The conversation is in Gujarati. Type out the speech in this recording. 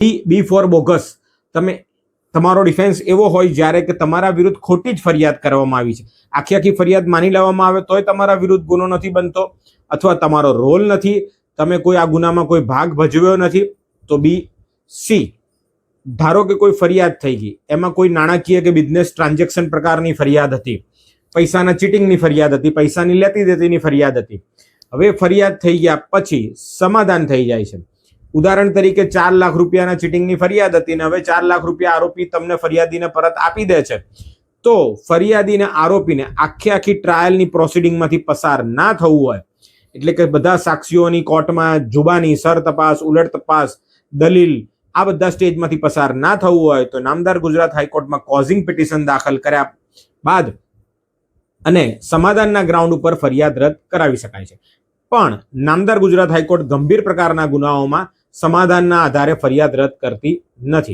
બી ફોર બોગસ, તમે તમારો ડિફેન્સ એવો હોય જ્યારે કે તમારા વિરુદ્ધ ખોટી જ ફરિયાદ કરવામાં આવી છે, આખી ફરિયાદ માની લેવામાં આવે તોય તમારા વિરુદ્ધ ગુનો નથી બનતો, અથવા તમારો રોલ નથી, તમે કોઈ આ ગુનામાં કોઈ ભાગ ભજવ્યો નથી, તો બી સી, ધારો કે કોઈ ફરિયાદ થઈ ગઈ, એમાં કોઈ નાણાકીય કે બિઝનેસ ટ્રાન્ઝેક્શન પ્રકારની ફરિયાદ હતી, પૈસાના ચીટિંગની ફરિયાદ હતી, પૈસાની લેતી દેતીની ફરિયાદ હતી. હવે ફરિયાદ થઈ ગયા પછી સમાધાન થઈ જાય છે. ઉદાહરણ તરીકે 4 લાખ રૂપિયાના ચીટિંગની ફરિયાદ હતી ને હવે 4 લાખ રૂપિયા આરોપી તમને ફરિયાદીને પરત આપી દે છે, તો ફરિયાદીને આરોપીને આખી ટ્રાયલની પ્રોસિડિંગમાંથી પસાર ના થવું હોય, એટલે કે બધા સાક્ષીઓની કોર્ટમાં જુબાની, સર તપાસ, ઉલટ તપાસ, દલીલ, આ બધા સ્ટેજમાંથી પસાર ના થવું હોય તો નામદાર ગુજરાત હાઈકોર્ટમાં કોઝિંગ પિટિશન દાખલ કર્યા બાદ અને સમાધાનના ગ્રાઉન્ડ ઉપર ફરિયાદ રદ કરાવી શકાય છે. પણ નામદાર ગુજરાત હાઈકોર્ટ ગંભીર પ્રકારના ગુનાઓમાં સમાધાનના આધારે ફરિયાદ રદ કરતી નથી.